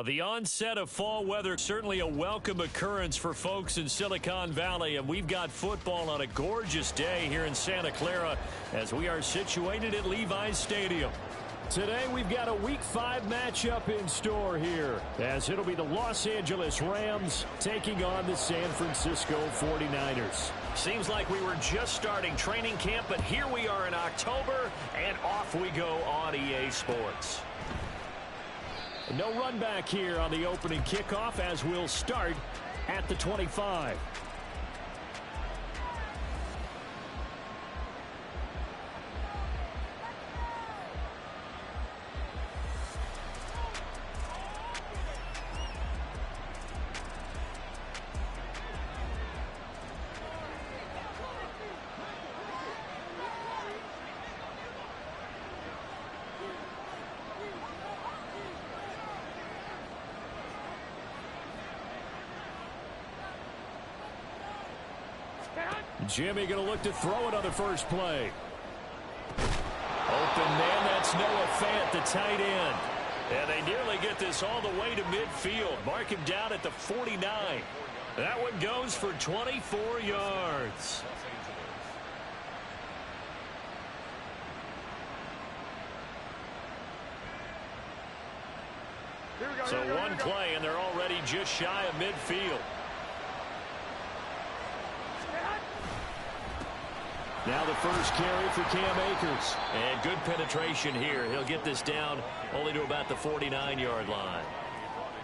The onset of fall weather, certainly a welcome occurrence for folks in Silicon Valley, and we've got football on a gorgeous day here in Santa Clara as we are situated at Levi's Stadium. Today we've got a Week 5 matchup in store here, as it'll be the Los Angeles Rams taking on the San Francisco 49ers. Seems like we were just starting training camp, but here we are in October, and off we go on EA Sports. No run back here on the opening kickoff as we'll start at the 25. Jimmy going to look to throw it on the first play. Open man, that's Noah Fant, the tight end. And they nearly get this all the way to midfield. Mark him down at the 49. That one goes for 24 yards. So one play, and they're already just shy of midfield. Now the first carry for Cam Akers. And good penetration here. He'll get this down only to about the 49-yard line.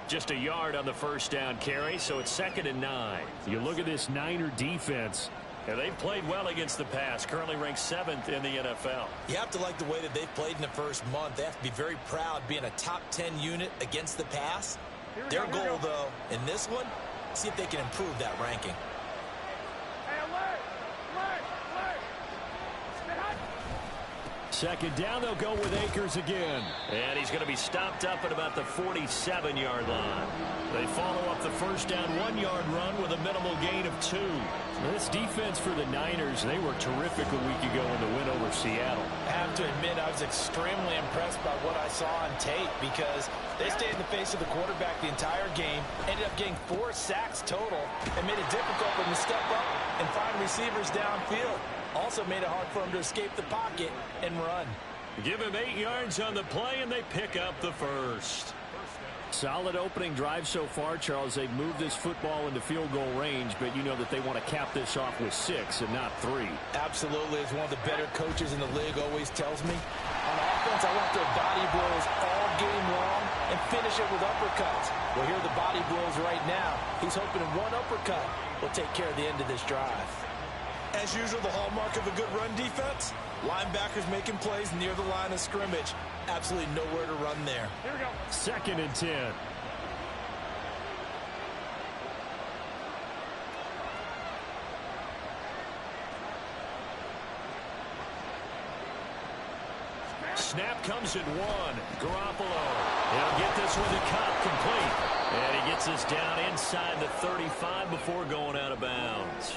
Just a yard on the first down carry, so it's 2nd and 9. You look at this Niner defense. And they've played well against the pass, currently ranked 7th in the NFL. You have to like the way that they've played in the first month. They have to be very proud being a top 10 unit against the pass. Their goal, though, in this one, see if they can improve that ranking. Second down, they'll go with Akers again. And he's going to be stopped up at about the 47-yard line. They follow up the first down 1-yard run with a minimal gain of 2. This defense for the Niners, they were terrific a week ago in the win over Seattle. I have to admit, I was extremely impressed by what I saw on tape because they stayed in the face of the quarterback the entire game, ended up getting 4 sacks total, and made it difficult for them to step up and find receivers downfield. Also made it hard for him to escape the pocket and run. Give him 8 yards on the play, and they pick up the first. Solid opening drive so far, Charles. They've moved this football into field goal range, but you know that they want to cap this off with 6 and not 3. Absolutely. As one of the better coaches in the league always tells me, on offense, I want their body blows all game long and finish it with uppercuts. Well, here are the body blows right now. He's hoping one uppercut will take care of the end of this drive. As usual, the hallmark of a good run defense, linebackers making plays near the line of scrimmage. Absolutely nowhere to run there. Here we go. 2nd and 10. Snap comes at 1. Garoppolo. He'll get this with a cut complete. And he gets this down inside the 35 before going out of bounds.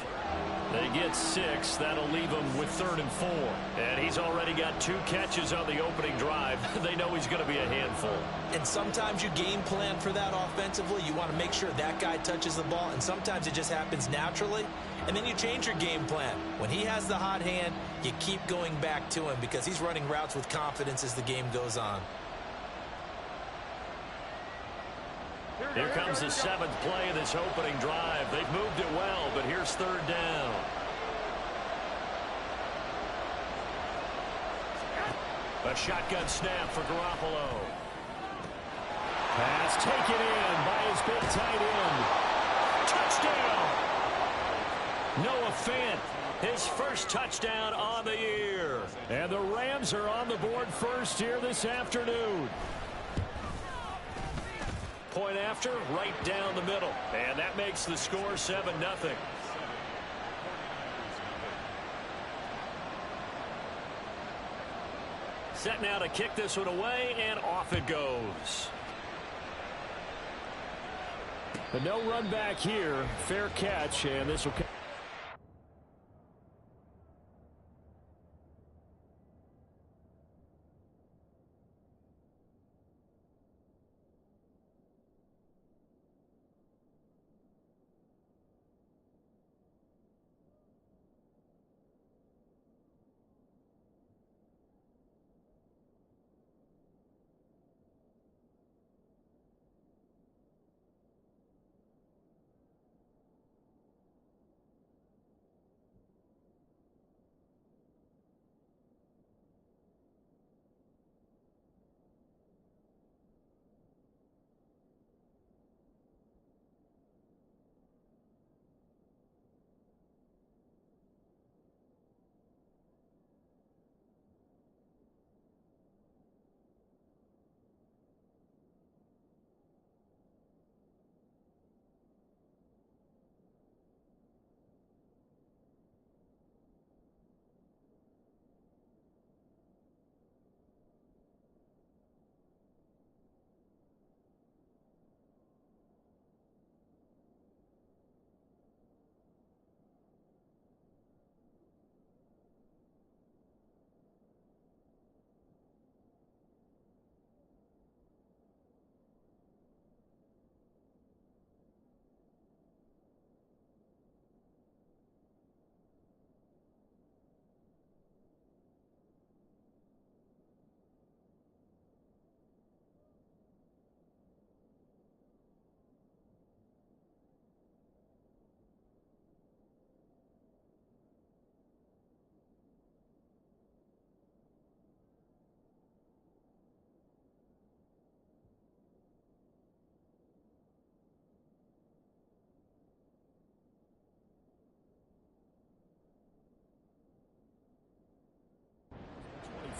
They get 6. That'll leave him with 3rd and 4. And he's already got 2 catches on the opening drive. They know he's going to be a handful. And sometimes you game plan for that offensively. You want to make sure that guy touches the ball. And sometimes it just happens naturally. And then you change your game plan. When he has the hot hand, you keep going back to him because he's running routes with confidence as the game goes on. Here comes the 7th play of this opening drive. They've moved it well, but here's 3rd down. A shotgun snap for Garoppolo. Pass taken in by his big tight end. Touchdown! Noah Fant, his first touchdown on the year. And the Rams are on the board first here this afternoon. Point after, right down the middle. And that makes the score 7-0. Set now to kick this one away, and off it goes. But no run back here. Fair catch, and this will come.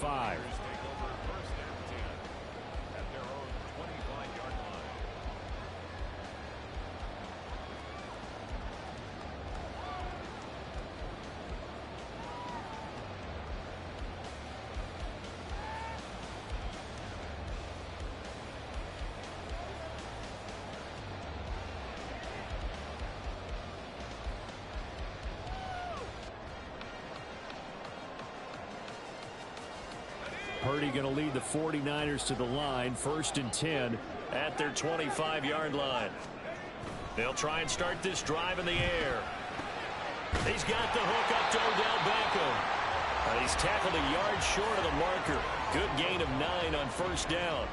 25. Purdy going to lead the 49ers to the line, 1st and 10 at their 25-yard line. They'll try and start this drive in the air. He's got the hook up to Odell Beckham. He's tackled a yard short of the marker. Good gain of 9 on 1st down.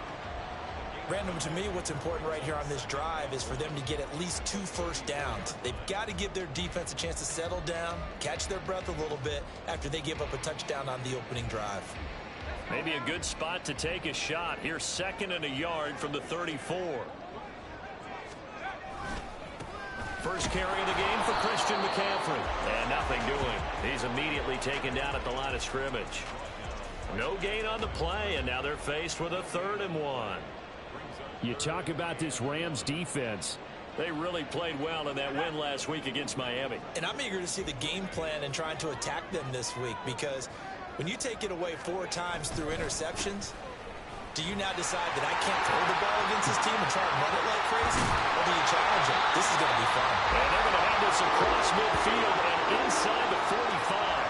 Random, to me, what's important right here on this drive is for them to get at least 2 first downs. They've got to give their defense a chance to settle down, catch their breath a little bit after they give up a touchdown on the opening drive. Maybe a good spot to take a shot. Here's 2nd and a yard from the 34. First carry of the game for Christian McCaffrey. And nothing doing. He's immediately taken down at the line of scrimmage. No gain on the play, and now they're faced with a 3rd and 1. You talk about this Rams defense. They really played well in that win last week against Miami. And I'm eager to see the game plan and trying to attack them this week, because when you take it away 4 times through interceptions, do you now decide that I can't throw the ball against this team and try and run it like crazy? Or do you challenge it? This is going to be fun. And they're going to have this across midfield and inside the 45.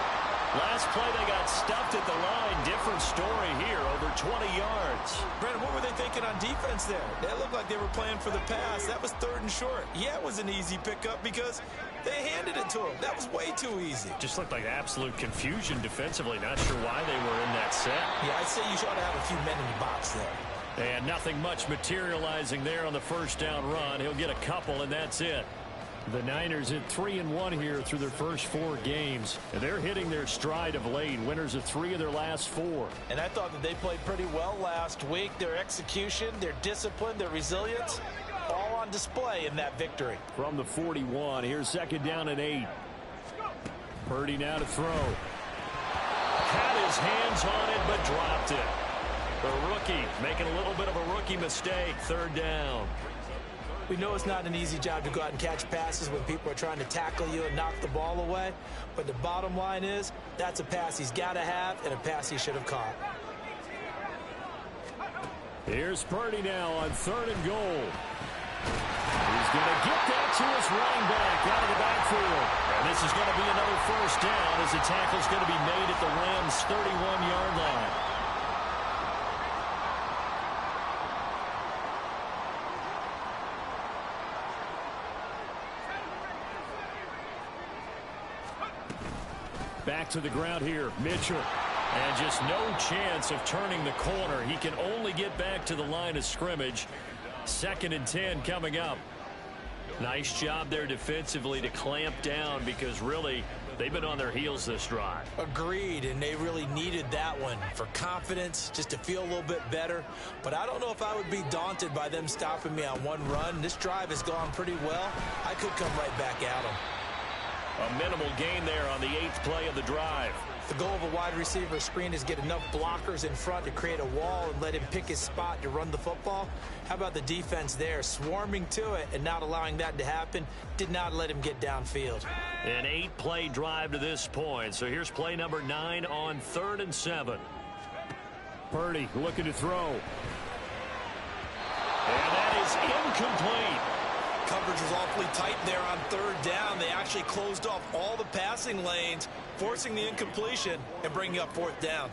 Last play they got stuffed at the line. Different story here, over 20 yards. Brandon, what were they thinking on defense there? They looked like they were playing for the pass. That was 3rd and short. Yeah, it was an easy pickup because they handed it to him. That was way too easy. Just looked like absolute confusion defensively. Not sure why they were in that set. Yeah, I'd say you ought to have a few men in the box there. And nothing much materializing there on the 1st down run. He'll get a couple, and that's it. The Niners at 3-1 here through their first 4 games. And they're hitting their stride of late. Winners of 3 of their last 4. And I thought that they played pretty well last week. Their execution, their discipline, their resilience, all on display in that victory. From the 41, here's 2nd down and 8. Purdy now to throw. Had his hands on it, but dropped it. The rookie making a little bit of a rookie mistake. 3rd down. We know it's not an easy job to go out and catch passes when people are trying to tackle you and knock the ball away. But the bottom line is, that's a pass he's got to have and a pass he should have caught. Here's Purdy now on 3rd and goal. He's going to get that to his running back out of the backfield. And this is going to be another 1st down as the tackle's going to be made at the Rams' 31-yard line. Back to the ground here, Mitchell. And just no chance of turning the corner. He can only get back to the line of scrimmage. 2nd and 10 coming up. Nice job there defensively to clamp down, because really they've been on their heels this drive. Agreed, and they really needed that one for confidence, just to feel a little bit better. But I don't know if I would be daunted by them stopping me on one run. This drive has gone pretty well. I could come right back at them. A minimal gain there on the 8th play of the drive. The goal of a wide receiver screen is get enough blockers in front to create a wall and let him pick his spot to run the football. How about the defense there, swarming to it and not allowing that to happen? Did not let him get downfield. An 8-play drive to this point. So here's play number 9 on 3rd and 7. Purdy looking to throw. And that is incomplete. Coverage was awfully tight there on 3rd down. They actually closed off all the passing lanes, forcing the incompletion and bringing up 4th down.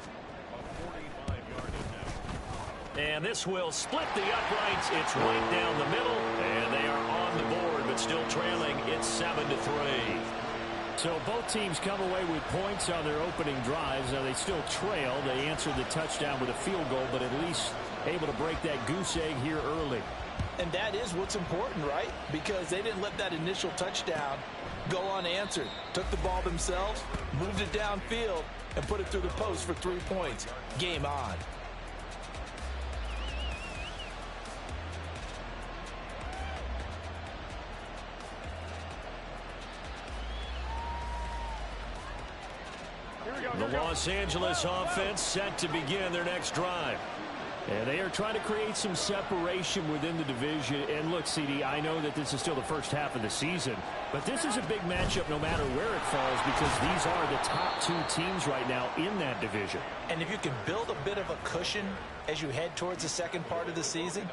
And this will split the uprights. It's right down the middle, and they are on the board, but still trailing. It's 7-3. So both teams come away with points on their opening drives. Now they still trail. They answered the touchdown with a field goal, but at least able to break that goose egg here early. And that is what's important, right? Because they didn't let that initial touchdown go unanswered. Took the ball themselves, moved it downfield, and put it through the post for 3 points. Game on. Here The Los Angeles offense set to begin their next drive. And they are trying to create some separation within the division. And look, CD, I know that this is still the first half of the season, but this is a big matchup no matter where it falls because these are the top two teams right now in that division. And if you can build a bit of a cushion as you head towards the second part of the season,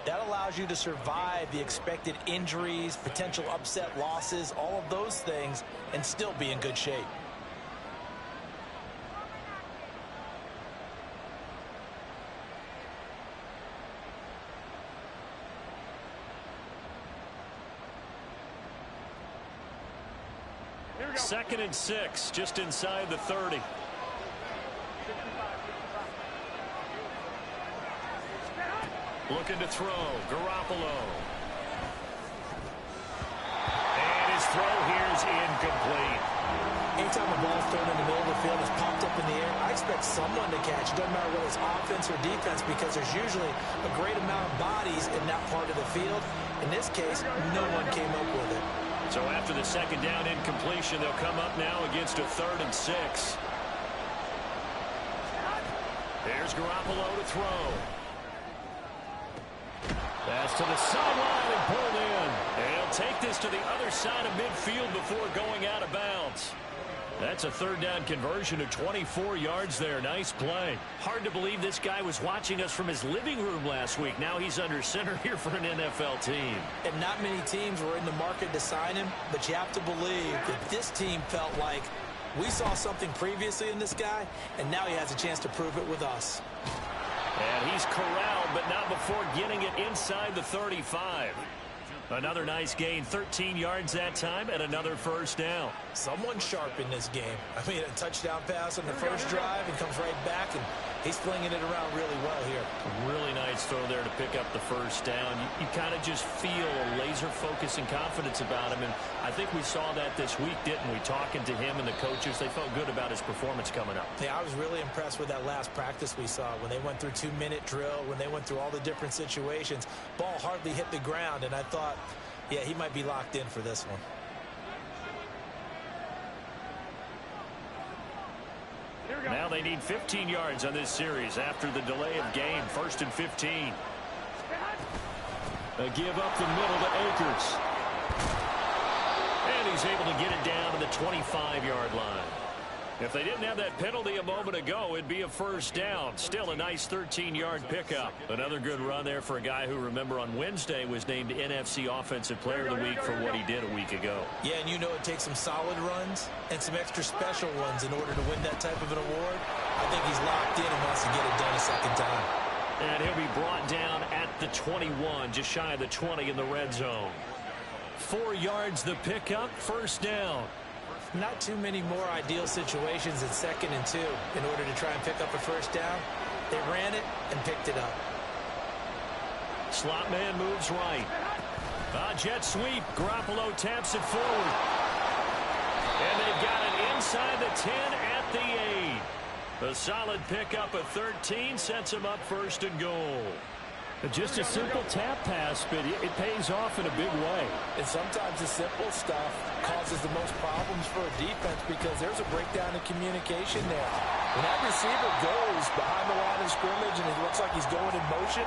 that allows you to survive the expected injuries, potential upset losses, all of those things, and still be in good shape. Second and 6, just inside the 30. Looking to throw, Garoppolo. And his throw here is incomplete. Anytime a ball thrown in the middle of the field is popped up in the air, I expect someone to catch. It doesn't matter whether it's offense or defense because there's usually a great amount of bodies in that part of the field. In this case, no one came up with it. So after the second down incompletion, they'll come up now against a 3rd and 6. There's Garoppolo to throw. Pass to the sideline and pulled in. And he'll take this to the other side of midfield before going out of bounds. That's a 3rd down conversion of 24 yards there. Nice play. Hard to believe this guy was watching us from his living room last week. Now he's under center here for an NFL team. And not many teams were in the market to sign him, but you have to believe that this team felt like we saw something previously in this guy, and now he has a chance to prove it with us. And he's corralled, but not before getting it inside the 35. Another nice gain, 13 yards that time, and another 1st down. Someone sharp in this game. I mean, a touchdown pass on the first drive and comes right back, and he's flinging it around really well here. Really nice throw there to pick up the 1st down. You kind of just feel a laser focus and confidence about him, and I think we saw that this week, didn't we? Talking to him and the coaches, they felt good about his performance coming up. Yeah, I was really impressed with that last practice we saw when they went through 2-minute drill, when they went through all the different situations. Ball hardly hit the ground, and I thought, yeah, he might be locked in for this one. Now they need 15 yards on this series after the delay of game. 1st and 15. A give up the middle to Akers. And he's able to get it down to the 25-yard line. If they didn't have that penalty a moment ago, it'd be a 1st down. Still a nice 13-yard pickup. Another good run there for a guy who, remember, on Wednesday was named NFC Offensive Player of the Week for what he did a week ago. Yeah, and you know it takes some solid runs and some extra special ones in order to win that type of an award. I think he's locked in and wants to get it done a second time. And he'll be brought down at the 21, just shy of the 20 in the red zone. 4 yards the pickup, 1st down. Not too many more ideal situations at 2nd and 2 in order to try and pick up a 1st down. They ran it and picked it up. Slot man moves right. Jet sweep. Garoppolo taps it forward. And they've got it inside the 10 at the 8. A solid pickup of 13 sets him up 1st and goal. Just a simple tap pass, but it pays off in a big way. And sometimes the simple stuff causes the most problems for a defense because there's a breakdown in communication there. When that receiver goes behind the line of scrimmage and it looks like he's going in motion,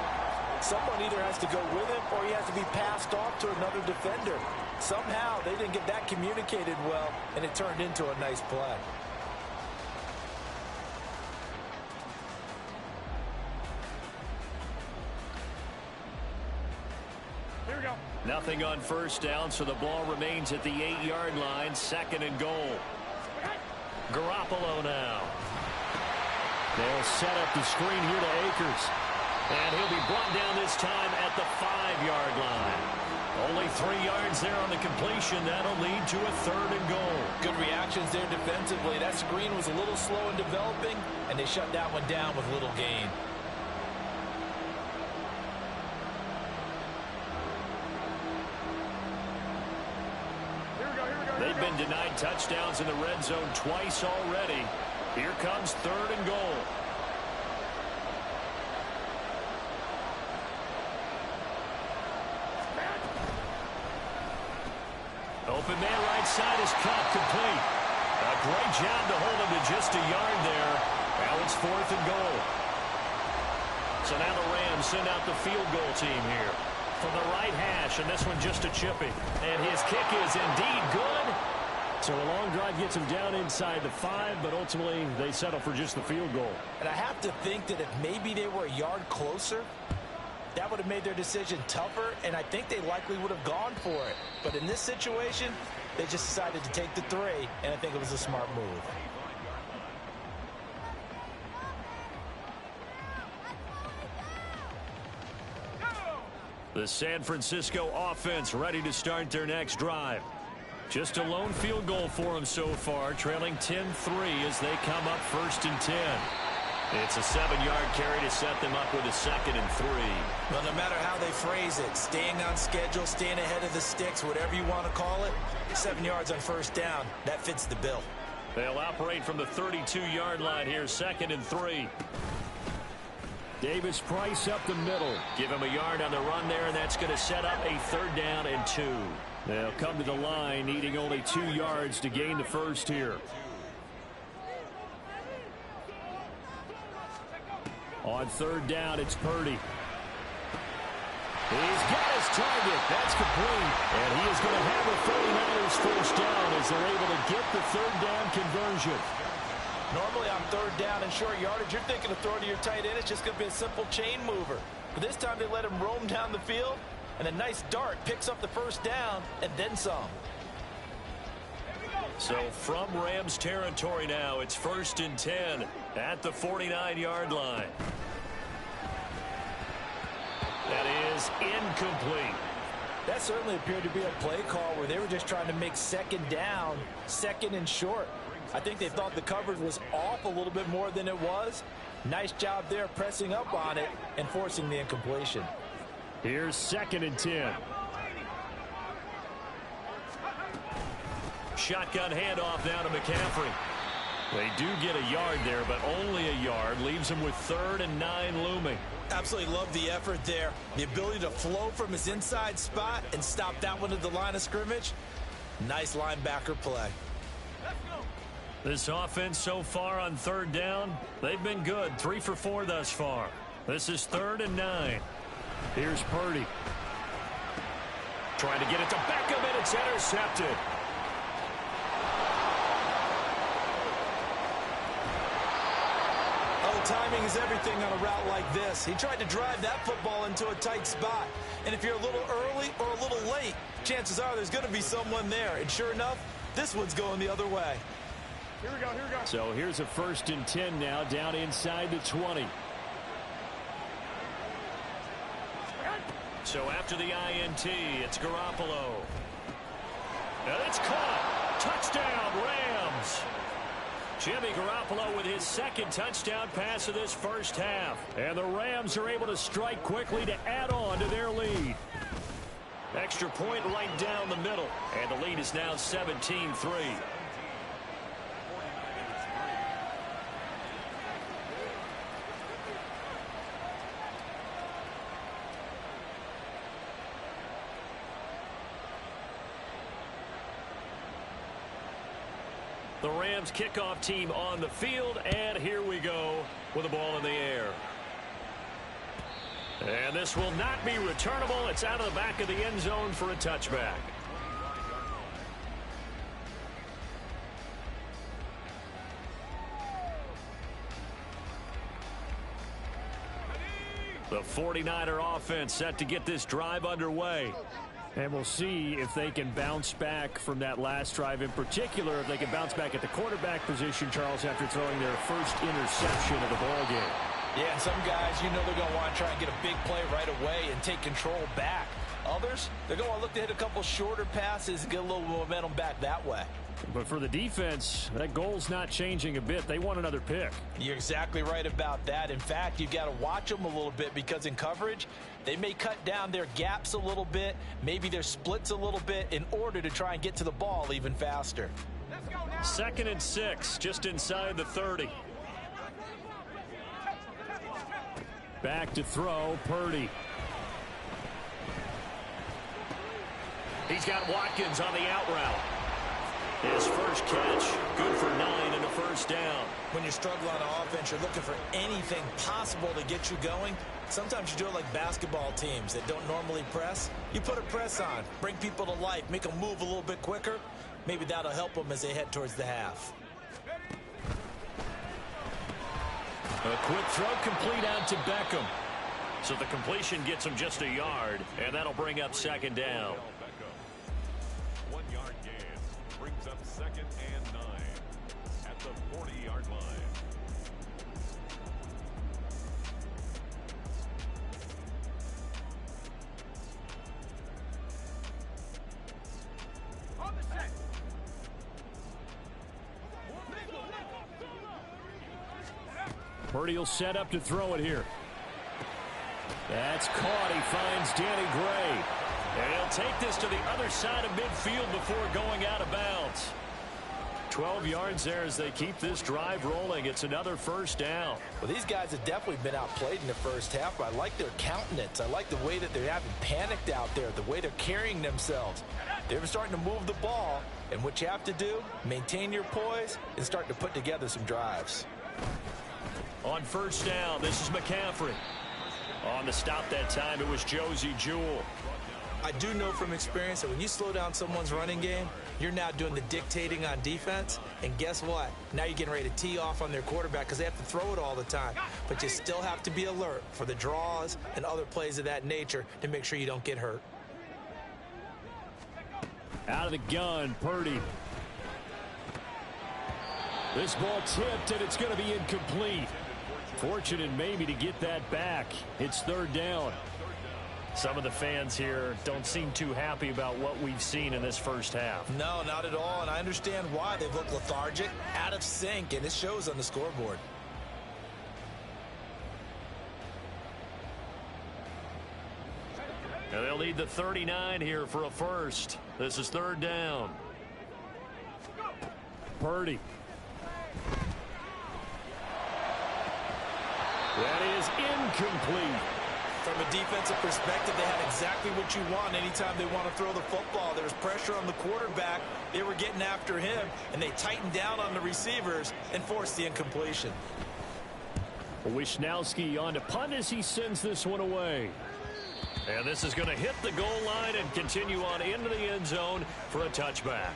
someone either has to go with him or he has to be passed off to another defender. Somehow they didn't get that communicated well, and it turned into a nice play. Nothing on 1st down, so the ball remains at the 8-yard line. 2nd and goal. Garoppolo now. They'll set up the screen here to Akers. And he'll be brought down this time at the 5-yard line. Only 3 yards there on the completion. That'll lead to a 3rd and goal. Good reactions there defensively. That screen was a little slow in developing, and they shut that one down with little gain. They've been denied touchdowns in the red zone twice already. Here comes 3rd and goal. Open man right side is caught complete. A great job to hold him to just a yard there. Now it's 4th and goal. So now the Rams send out the field goal team here. From the right hash, and this one just a chipping. And his kick is indeed good. So a long drive gets him down inside the 5, but ultimately they settle for just the field goal. And I have to think that if maybe they were a yard closer, that would have made their decision tougher, and I think they likely would have gone for it. But in this situation, they just decided to take the 3, and I think it was a smart move. The San Francisco offense ready to start their next drive. Just a lone field goal for them so far, trailing 10-3 as they come up 1st and 10. It's a 7-yard carry to set them up with a 2nd and 3. Well, no matter how they phrase it, staying on schedule, staying ahead of the sticks, whatever you want to call it, 7 yards on 1st down, that fits the bill. They'll operate from the 32-yard line here, 2nd and 3. Davis Price up the middle. Give him a yard on the run there, and that's going to set up a 3rd down and 2. They'll come to the line, needing only 2 yards to gain the first here. On 3rd down, it's Purdy. He's got his target. That's complete. And he is going to have a 49ers first down as they're able to get the 3rd down conversion. Normally on 3rd down and short yardage, you're thinking of throwing to your tight end. It's just going to be a simple chain mover. But this time they let him roam down the field, and a nice dart picks up the first down and then some. So from Rams territory now, it's 1st and 10 at the 49-yard line. That is incomplete. That certainly appeared to be a play call where they were just trying to make 2nd down, 2nd and short. I think they thought the coverage was off a little bit more than it was. Nice job there pressing up on it and forcing the incompletion. Here's 2nd and 10. Shotgun handoff now to McCaffrey. They do get a yard there, but only a yard. Leaves him with 3rd and 9 looming. Absolutely love the effort there. The ability to flow from his inside spot and stop that one at the line of scrimmage. Nice linebacker play. This offense so far on 3rd down, they've been good. 3 for 4 thus far. This is 3rd and 9. Here's Purdy. Trying to get it to Beckham, and it's intercepted. Oh, timing is everything on a route like this. He tried to drive that football into a tight spot. And if you're a little early or a little late, chances are there's going to be someone there. And sure enough, this one's going the other way. Here we go, here we go. So here's a 1st and 10 now, down inside the 20. So after the INT, it's Garoppolo. And it's caught. Touchdown, Rams. Jimmy Garoppolo with his 2nd touchdown pass of this first half. And the Rams are able to strike quickly to add on to their lead. Extra point right down the middle. And the lead is now 17-3. The Rams kickoff team on the field, and here we go with the ball in the air. And this will not be returnable. It's out of the back of the end zone for a touchback. The 49er offense set to get this drive underway. And we'll see if they can bounce back from that last drive, in particular if they can bounce back at the quarterback position, Charles, after throwing their first interception of the ballgame. Yeah, and some guys, you know they're going to want to try and get a big play right away and take control back. Others, they're going to want to look to hit a couple shorter passes and get a little momentum back that way. But for the defense, that goal's not changing a bit. They want another pick. You're exactly right about that. In fact, you've got to watch them a little bit because in coverage, they may cut down their gaps a little bit, maybe their splits a little bit in order to try and get to the ball even faster. 2nd and 6, just inside the 30. Back to throw, Purdy. He's got Watkins on the out route. His first catch, good for 9 and a first down. When you struggle on offense, you're looking for anything possible to get you going. Sometimes you do it like basketball teams that don't normally press. You put a press on, bring people to life, make them move a little bit quicker. Maybe that'll help them as they head towards the half. A quick throw complete out to Beckham. So the completion gets him just a yard, and that'll bring up second down. 1 yard gain brings up 2nd and 9 at the 40-yard line. Purdy will set up to throw it here. That's caught. He finds Danny Gray. And he'll take this to the other side of midfield before going out of bounds. 12 yards there as they keep this drive rolling. It's another first down. Well, these guys have definitely been outplayed in the first half, but I like their countenance. I like the way that they haven't panicked out there, the way they're carrying themselves. They're starting to move the ball, and what you have to do, maintain your poise and start to put together some drives. On first down, this is McCaffrey. On the stop that time, it was Josie Jewell. I do know from experience that when you slow down someone's running game, you're now doing the dictating on defense. And guess what? Now you're getting ready to tee off on their quarterback because they have to throw it all the time. But you still have to be alert for the draws and other plays of that nature to make sure you don't get hurt. Out of the gun, Purdy. This ball tipped, and it's going to be incomplete. Fortunate maybe to get that back. It's third down. Some of the fans here don't seem too happy about what we've seen in this first half. No, not at all, and I understand why. They've looked lethargic, out of sync, and it shows on the scoreboard. And they'll need the 39 here for a first. This is third down. Purdy. That is incomplete. From a defensive perspective, they have exactly what you want anytime they want to throw the football. There's pressure on the quarterback. They were getting after him, and they tightened down on the receivers and forced the incompletion. Wisnowski on to punt as he sends this one away. And this is going to hit the goal line and continue on into the end zone for a touchback.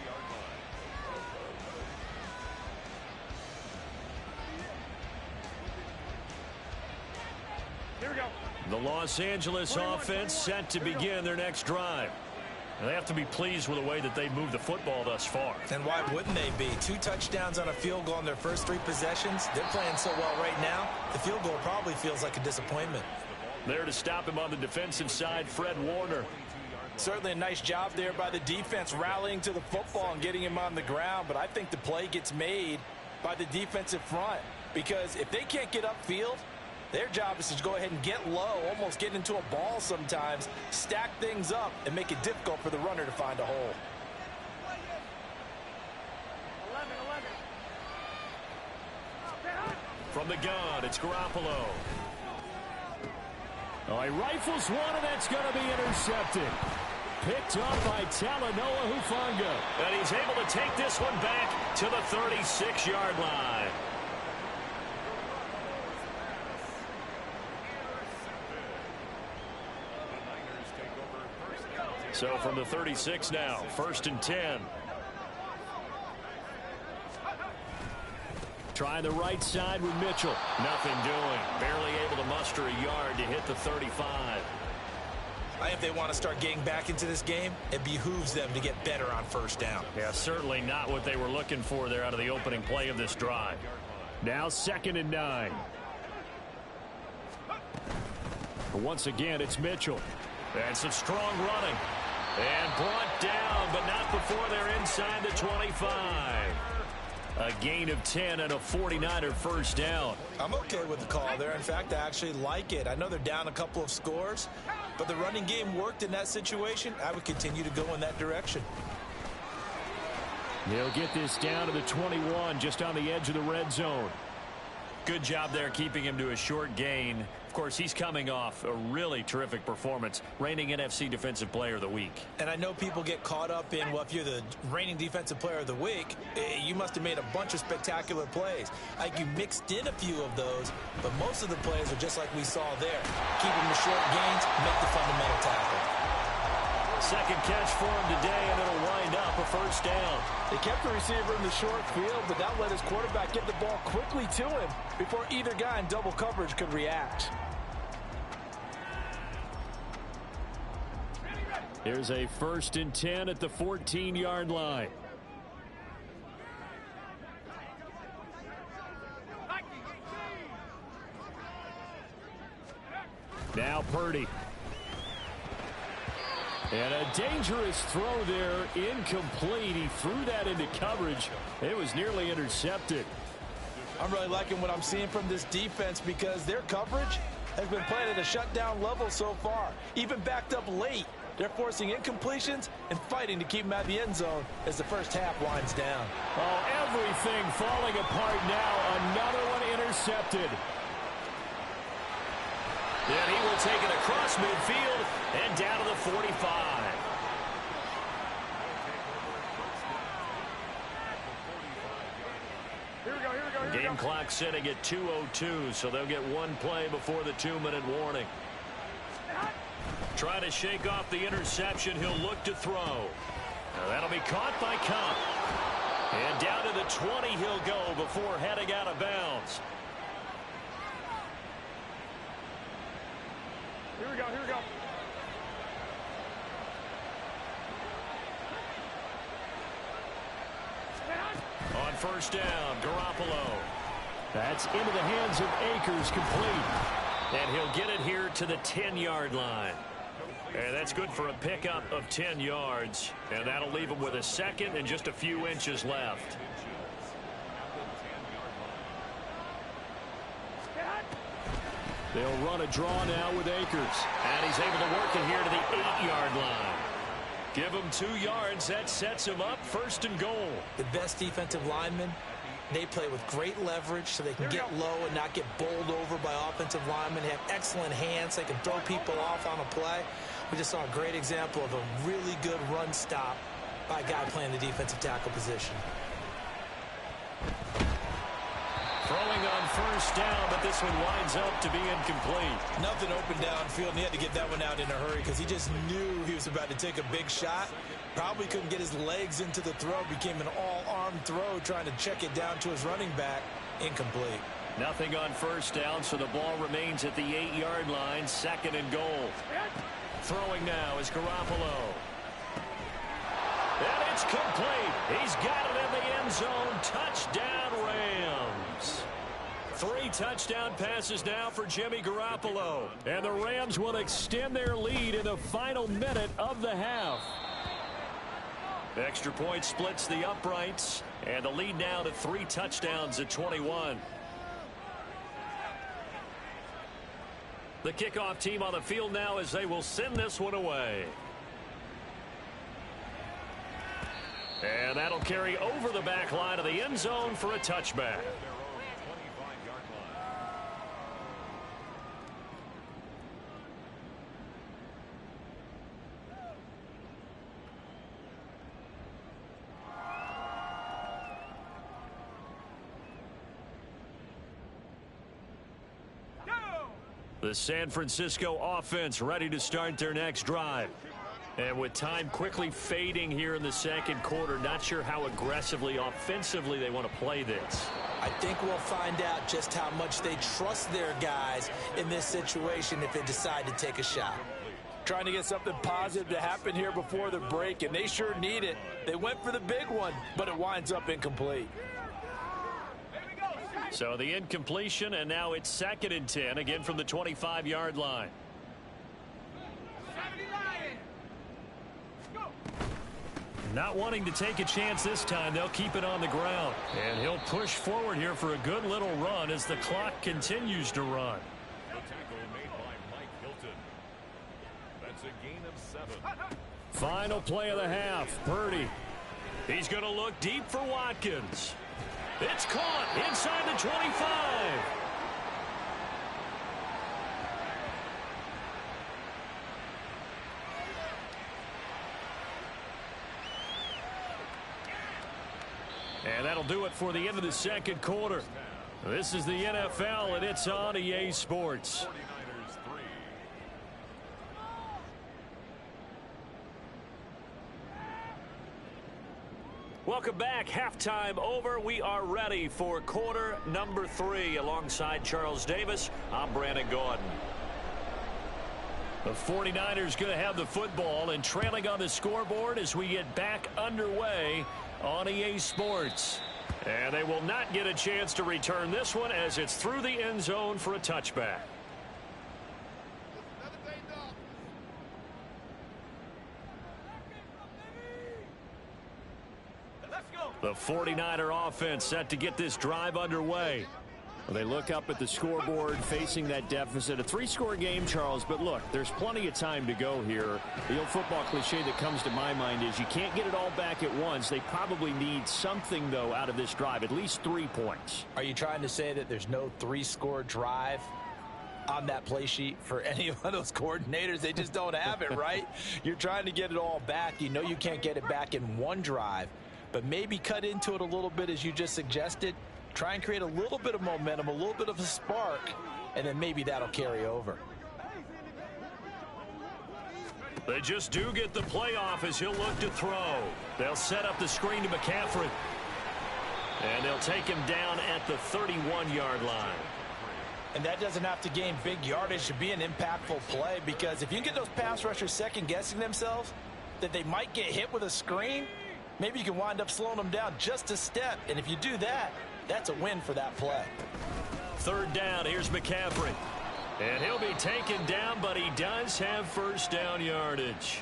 Here we go. The Los Angeles offense set to begin their next drive. And they have to be pleased with the way that they moved the football thus far. And why wouldn't they be? 2 touchdowns on a field goal in their first 3 possessions. They're playing so well right now, the field goal probably feels like a disappointment. There to stop him on the defensive side, Fred Warner. Certainly a nice job there by the defense rallying to the football and getting him on the ground, but I think the play gets made by the defensive front because if they can't get upfield, their job is to go ahead and get low, almost get into a ball sometimes, stack things up, and make it difficult for the runner to find a hole. 11. From the gun, it's Garoppolo. Oh, he rifles one, and that's going to be intercepted. Picked up by Talanoa Hufanga. And he's able to take this one back to the 36-yard line. So from the 36 now, 1st and 10. Trying the right side with Mitchell. Nothing doing. Barely able to muster a yard to hit the 35. I think if they want to start getting back into this game, it behooves them to get better on first down. Yeah, certainly not what they were looking for there out of the opening play of this drive. Now 2nd and 9. Once again, it's Mitchell. And some strong running. And brought down, but not before they're inside the 25. A gain of 10 and a 49er first down. I'm okay with the call there. In fact, I actually like it. I know they're down a couple of scores, but the running game worked in that situation. I would continue to go in that direction. They'll get this down to the 21, just on the edge of the red zone. Good job there keeping him to a short gain. Of course, he's coming off a really terrific performance, reigning NFC Defensive Player of the Week. And I know people get caught up in, well, if you're the reigning Defensive Player of the Week, you must have made a bunch of spectacular plays. Like you mixed in a few of those, but most of the plays are just like we saw there. Keep them to short gains, make the fundamental tackle. Second catch for him today, and it'll wind up a first down. They kept the receiver in the short field, but that let his quarterback get the ball quickly to him before either guy in double coverage could react. Here's a 1st and 10 at the 14-yard line. Now Purdy. And a dangerous throw there, incomplete. He threw that into coverage. It was nearly intercepted. I'm really liking what I'm seeing from this defense because their coverage has been played at a shutdown level so far. Even backed up late, they're forcing incompletions and fighting to keep them out of the end zone as the first half winds down. Oh, everything falling apart now. Another one intercepted. And he will take it across midfield and down to the 45. Game clock sitting at 2:02, so they'll get one play before the 2-minute warning. Trying to shake off the interception. He'll look to throw. Now that'll be caught by Kupp. And down to the 20 he'll go before heading out of bounds. Here we go, here we go. On first down, Garoppolo. That's into the hands of Akers, complete. And he'll get it here to the 10-yard line. And that's good for a pickup of 10 yards. And that'll leave him with a second and just a few inches left. They'll run a draw now with Akers. And he's able to work it here to the 8-yard line. Give him 2 yards. That sets him up 1st and goal. The best defensive linemen, they play with great leverage so they can get low and not get bowled over by offensive linemen. They have excellent hands. They can throw people off on a play. We just saw a great example of a really good run stop by a guy playing the defensive tackle position. Throwing on first down, but this one winds up to be incomplete. Nothing open downfield, and he had to get that one out in a hurry because he just knew he was about to take a big shot. Probably couldn't get his legs into the throw. Became an all-arm throw, trying to check it down to his running back. Incomplete. Nothing on first down, so the ball remains at the 8-yard line. 2nd and goal. Throwing now is Garoppolo. And it's complete. He's got it in the end zone. Touchdown, Rams. 3 touchdown passes now for Jimmy Garoppolo. And the Rams will extend their lead in the final minute of the half. Extra point splits the uprights. And the lead now to 3 touchdowns at 21. The kickoff team on the field now as they will send this one away. And that'll carry over the back line of the end zone for a touchback. The San Francisco offense ready to start their next drive. And with time quickly fading here in the second quarter, not sure how aggressively, offensively they want to play this. I think we'll find out just how much they trust their guys in this situation if they decide to take a shot. Trying to get something positive to happen here before the break, and they sure need it. They went for the big one, but it winds up incomplete. So the incompletion, and now it's 2nd and 10, again from the 25-yard line. Not wanting to take a chance this time, they'll keep it on the ground. And he'll push forward here for a good little run as the clock continues to run. The tackle made by Mike Hilton. That's a gain of 7. Final play of the half, Purdy. He's going to look deep for Watkins. It's caught inside the 25. And that'll do it for the end of the second quarter. This is the NFL, and it's on EA Sports. 49ers 3. Welcome back. Halftime over. We are ready for quarter number 3. Alongside Charles Davis, I'm Brandon Gaudin. The 49ers going to have the football and trailing on the scoreboard as we get back underway on EA Sports. And they will not get a chance to return this one as it's through the end zone for a touchback. The 49er offense set to get this drive underway. Well, they look up at the scoreboard facing that deficit. A 3-score game, Charles, but look, there's plenty of time to go here. The old football cliche that comes to my mind is you can't get it all back at once. They probably need something, though, out of this drive, at least 3 points. Are you trying to say that there's no 3-score drive on that play sheet for any of those coordinators? They just don't have it, right? You're trying to get it all back. You know you can't get it back in one drive, but maybe cut into it a little bit as you just suggested. Try and create a little bit of momentum, a little bit of a spark, and then maybe that'll carry over. They just do get the playoff as he'll look to throw. They'll set up the screen to McCaffrey. And they'll take him down at the 31-yard line. And that doesn't have to gain big yardage to be an impactful play, because if you can get those pass rushers second-guessing themselves that they might get hit with a screen, maybe you can wind up slowing them down just a step. And if you do that, that's a win for that play. Third down, here's McCaffrey. And he'll be taken down, but he does have first down yardage.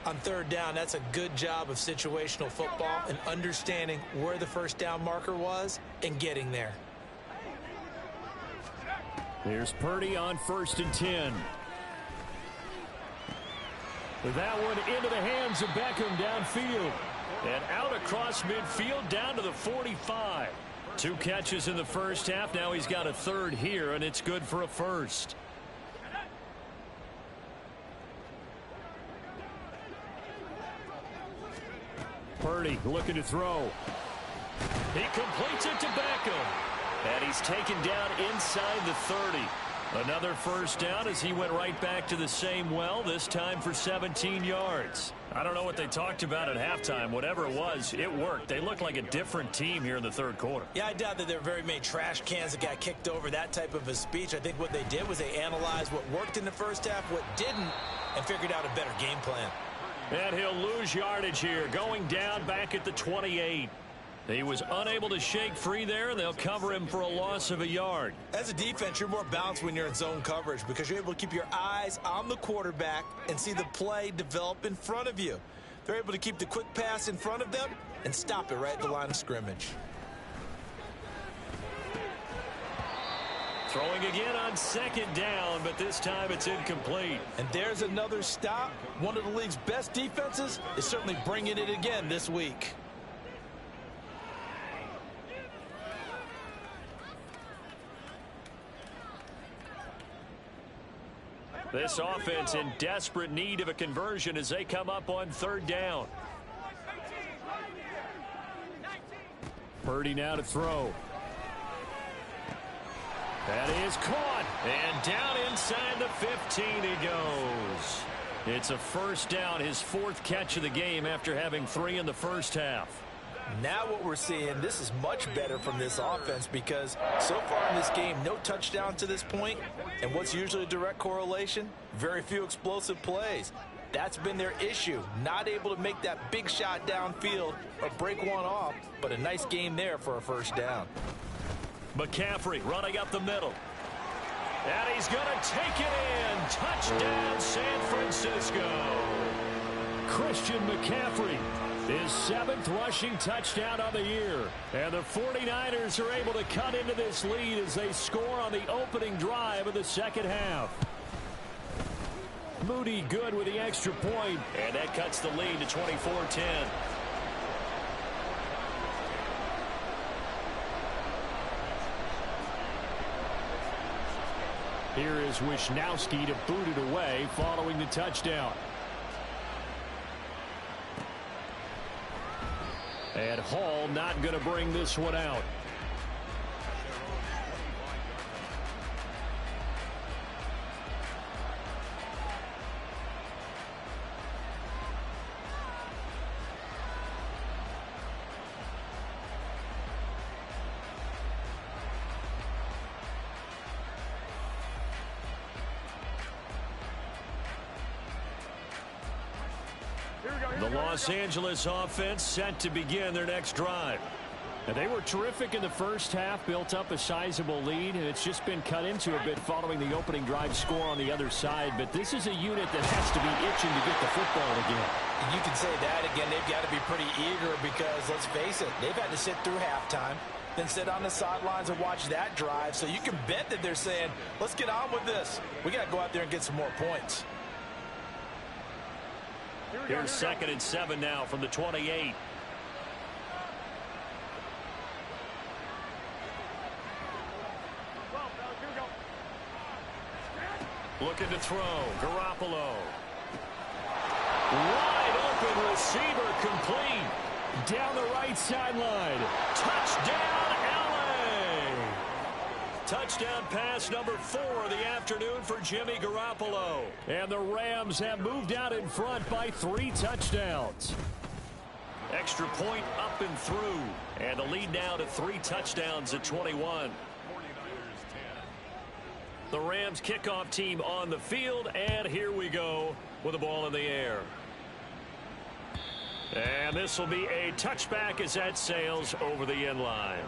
On third down, that's a good job of situational football and understanding where the first down marker was and getting there. Here's Purdy on 1st and 10. With that one into the hands of Beckham downfield. And out across midfield down to the 45. 2 catches in the first half. Now he's got a third here, and it's good for a first. Purdy looking to throw. He completes it to Beckham. And he's taken down inside the 30. Another first down as he went right back to the same well, this time for 17 yards. I don't know what they talked about at halftime. Whatever it was, it worked. They look like a different team here in the third quarter. Yeah, I doubt that there are very many trash cans that got kicked over, that type of a speech. I think what they did was they analyzed what worked in the first half, what didn't, and figured out a better game plan. And he'll lose yardage here, going down back at the 28. He was unable to shake free there, and they'll cover him for a loss of a yard. As a defense, you're more balanced when you're in zone coverage because you're able to keep your eyes on the quarterback and see the play develop in front of you. They're able to keep the quick pass in front of them and stop it right at the line of scrimmage. Throwing again on 2nd down, but this time it's incomplete. And there's another stop. One of the league's best defenses is certainly bringing it again this week. This offense in desperate need of a conversion as they come up on 3rd down. Purdy now to throw. That is caught. And down inside the 15 he goes. It's a first down, his 4th catch of the game after having 3 in the first half. Now what we're seeing, this is much better from this offense because so far in this game, no touchdown to this point. And what's usually a direct correlation? Very few explosive plays. That's been their issue. Not able to make that big shot downfield or break one off, but a nice game there for a first down. McCaffrey running up the middle. And he's going to take it in. Touchdown, San Francisco. Christian McCaffrey. His 7th rushing touchdown on the year. And the 49ers are able to cut into this lead as they score on the opening drive of the second half. Moody good with the extra point. And that cuts the lead to 24-10. Here is Wisnowski to boot it away following the touchdown. And Hall not going to bring this one out. The Los Angeles offense set to begin their next drive. And they were terrific in the first half, built up a sizable lead, and it's just been cut into a bit following the opening drive score on the other side. But this is a unit that has to be itching to get the football again. You can say that again. They've got to be pretty eager because, let's face it, they've had to sit through halftime, then sit on the sidelines and watch that drive. So you can bet that they're saying, let's get on with this. We got to go out there and get some more points. Here's 2nd and 7 now from the 28. Looking to throw. Garoppolo. Wide open receiver complete. Down the right sideline. Touchdown, LA! Touchdown pass number 4 of the afternoon for Jimmy Garoppolo. And the Rams have moved out in front by 3 touchdowns. Extra point up and through. And the lead now to 3 touchdowns at 21. The Rams kickoff team on the field, and here we go with the ball in the air. And this will be a touchback as that sails over the end line.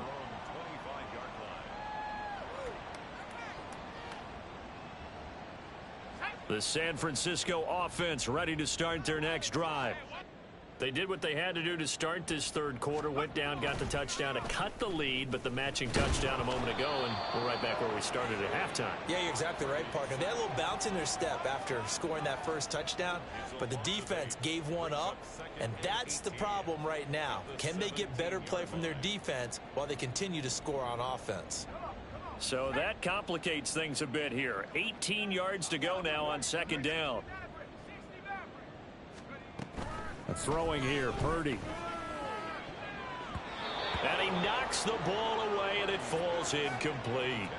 The San Francisco offense ready to start their next drive. They did what they had to do to start this third quarter, went down, got the touchdown to cut the lead, but the matching touchdown a moment ago, and we're right back where we started at halftime. Yeah, you're exactly right, partner. They had a little bounce in their step after scoring that first touchdown, but the defense gave one up, and that's the problem right now. Can they get better play from their defense while they continue to score on offense? So that complicates things a bit here. 18 yards to go now on 2nd down. Throwing here, Purdy. And he knocks the ball away, and it falls incomplete.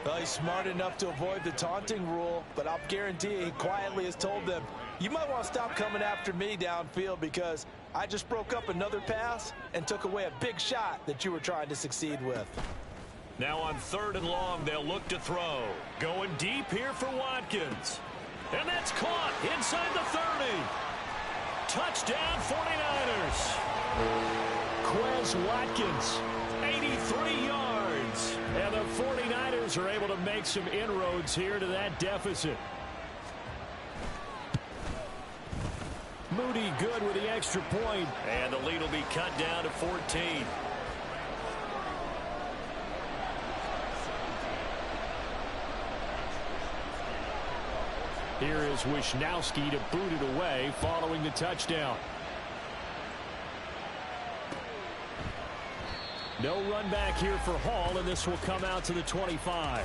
Well, he's smart enough to avoid the taunting rule, but I'll guarantee he quietly has told them, you might want to stop coming after me downfield because I just broke up another pass and took away a big shot that you were trying to succeed with. Now on 3rd and long, they'll look to throw. Going deep here for Watkins. And that's caught inside the 30. Touchdown 49ers. Quez Watkins. 83 yards. And the 49ers are able to make some inroads here to that deficit. Moody good with the extra point. And the lead will be cut down to 14. Here is Wisnowski to boot it away following the touchdown. No run back here for Hall, and this will come out to the 25.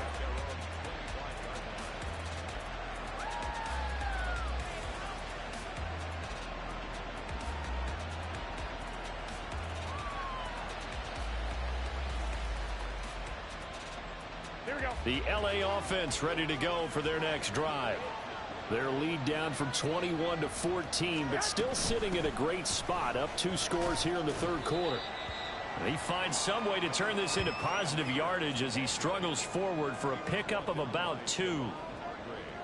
The LA offense ready to go for their next drive. Their lead down from 21 to 14, but still sitting at a great spot, up 2 scores here in the third quarter. He finds some way to turn this into positive yardage as he struggles forward for a pickup of about 2.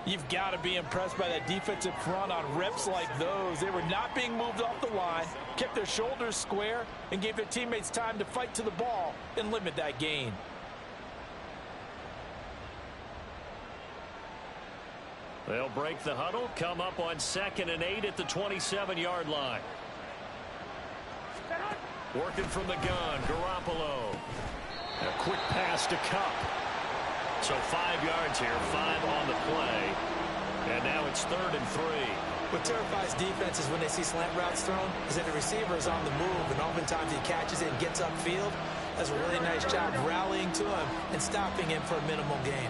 You've got to be impressed by that defensive front on reps like those. They were not being moved off the line, kept their shoulders square, and gave their teammates time to fight to the ball and limit that gain. They'll break the huddle, come up on 2nd and 8 at the 27-yard line. Working from the gun, Garoppolo. A quick pass to Kupp. So 5 yards here, 5 on the play. And now it's 3rd and 3. What terrifies defenses when they see slant routes thrown is that the receiver is on the move, and oftentimes he catches it and gets upfield. Does a really nice job rallying to him and stopping him for a minimal gain.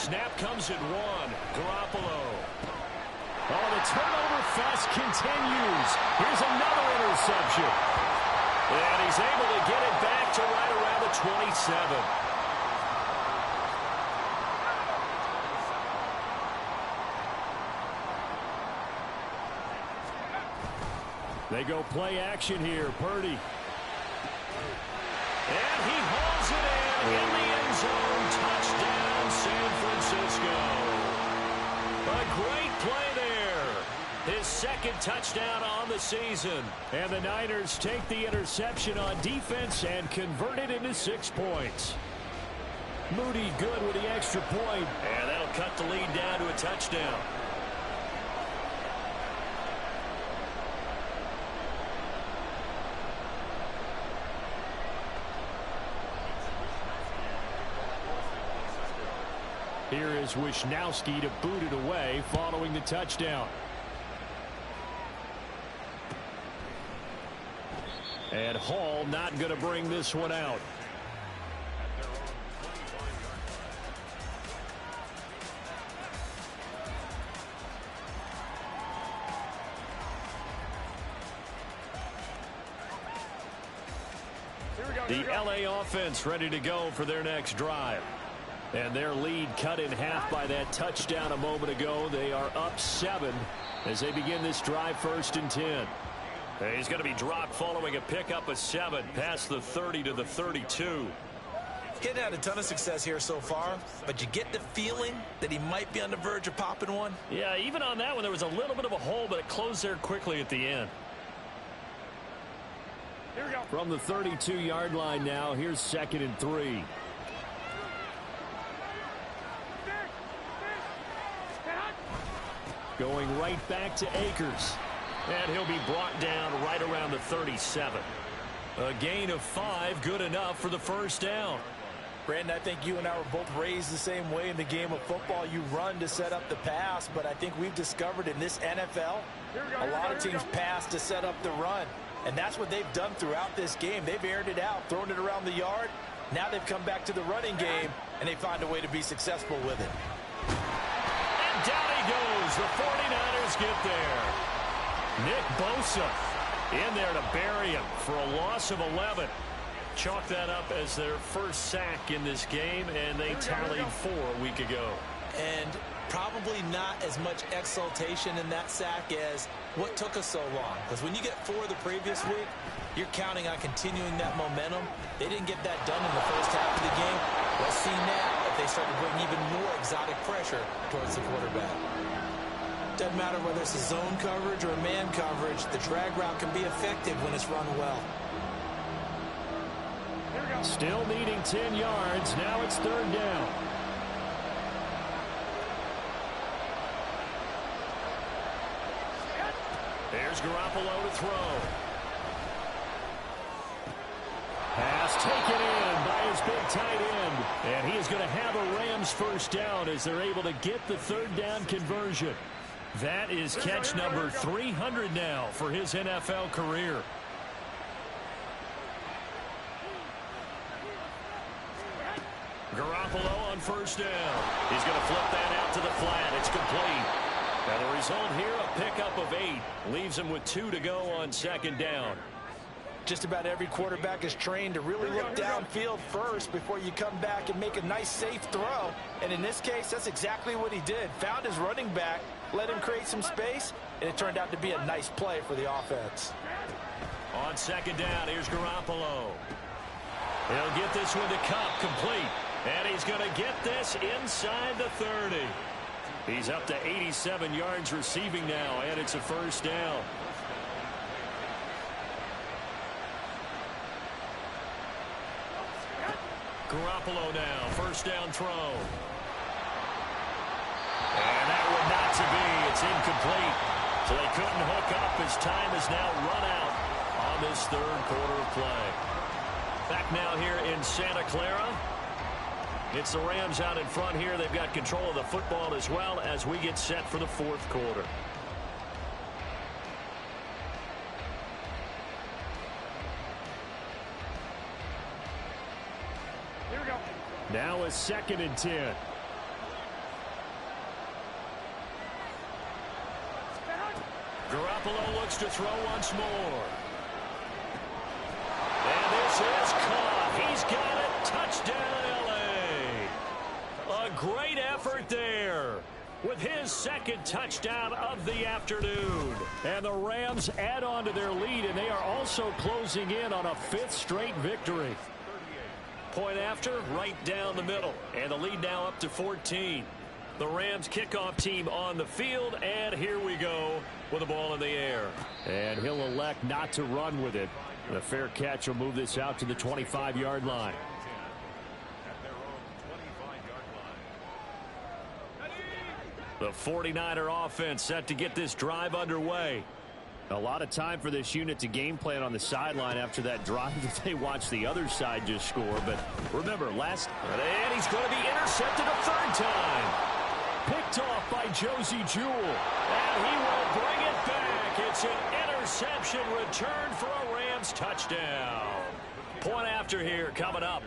snap comes at 1. Garoppolo. Oh, the turnover fest continues. Here's another interception. And he's able to get it back to right around the 27. They go play action here. Purdy. And he hauls it in the end zone. Touchdown, San Francisco. A great play there. His second touchdown on the season. And the Niners take the interception on defense and convert it into 6 points. Moody good with the extra point. And that'll cut the lead down to a touchdown. Here is Wisnowski to boot it away following the touchdown. And Hall not going to bring this one out. The LA offense ready to go for their next drive. And their lead cut in half by that touchdown a moment ago. They are up 7 as they begin this drive, 1st and 10. He's going to be dropped following a pickup of 7 past the 30 to the 32. Getting had a ton of success here so far, but you get the feeling that he might be on the verge of popping one. Yeah, even on that one, there was a little bit of a hole, but it closed there quickly at the end. Here we go. From the 32-yard line now, here's 2nd and 3. Going right back to Akers. And he'll be brought down right around the 37. A gain of 5, good enough for the first down. Brandon, I think you and I were both raised the same way in the game of football. You run to set up the pass, but I think we've discovered in this NFL, a lot of teams pass to set up the run. And that's what they've done throughout this game. They've aired it out, thrown it around the yard. Now they've come back to the running game, and they find a way to be successful with it. And down he goes. The 49ers get there. Nick Bosa in there to bury him for a loss of 11. Chalk that up as their first sack in this game, and they tallied 4 a week ago. And probably not as much exultation in that sack as what took us so long. Because when you get 4 the previous week, you're counting on continuing that momentum. They didn't get that done in the first half of the game. Let's see now if they start to bring even more exotic pressure towards the quarterback. Doesn't matter whether it's a zone coverage or a man coverage, the drag route can be effective when it's run well. Still needing 10 yards. Now it's 3rd down. There's Garoppolo to throw. Pass taken in by his big tight end. And he is going to have a Rams first down as they're able to get the 3rd down conversion. That is catch number 300 now for his NFL career. Garoppolo on first down. He's going to flip that out to the flat. It's complete. And the result here, a pickup of 8. Leaves him with 2 to go on 2nd down. Just about every quarterback is trained to really look downfield first before you come back and make a nice, safe throw. And in this case, that's exactly what he did. Found his running back, let him create some space, and it turned out to be a nice play for the offense. On 2nd down, here's Garoppolo. He'll get this one to Kupp, complete. And he's going to get this inside the 30. He's up to 87 yards receiving now, and it's a first down. Garoppolo now, first down throw. And that would not to be. It's incomplete. So they couldn't hook up as time is now run out on this 3rd quarter of play. Back now here in Santa Clara. It's the Rams out in front here. They've got control of the football as well as we get set for the 4th quarter. Now a 2nd and 10. Garoppolo looks to throw once more. And this is caught. He's got it. Touchdown, L.A. A great effort there with his second touchdown of the afternoon. And the Rams add on to their lead, and they are also closing in on a fifth straight victory. Point after, right down the middle. And the lead now up to 14. The Rams kickoff team on the field, and here we go with the ball in the air. And he'll elect not to run with it. The fair catch will move this out to the 25-yard line. The 49er offense set to get this drive underway. A lot of time for this unit to game plan on the sideline after that drive that they watched the other side just score. But remember, and he's going to be intercepted a third time. Picked off by Josey Jewell. And he will bring it back. It's an interception return for a Rams touchdown. Point after here coming up.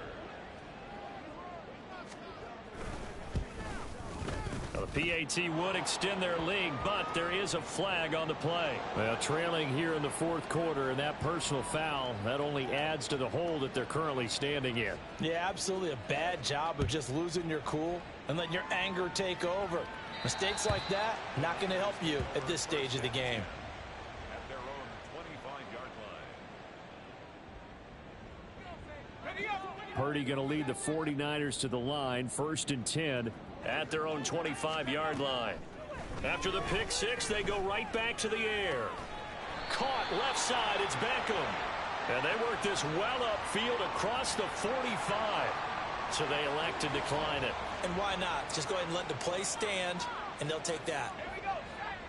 The PAT would extend their lead, but there is a flag on the play. Well, trailing here in the fourth quarter, and that personal foul, that only adds to the hole that they're currently standing in. Yeah, absolutely a bad job of just losing your cool and letting your anger take over. Mistakes like that, not going to help you at this stage of the game. At their own 25-yard line. Purdy going to lead the 49ers to the line, 1st and 10 at their own 25-yard line. After the pick six, they go right back to the air. Caught left side, it's Beckham. And they work this well upfield across the 45. So they elect to decline it. And why not? Just go ahead and let the play stand, and they'll take that.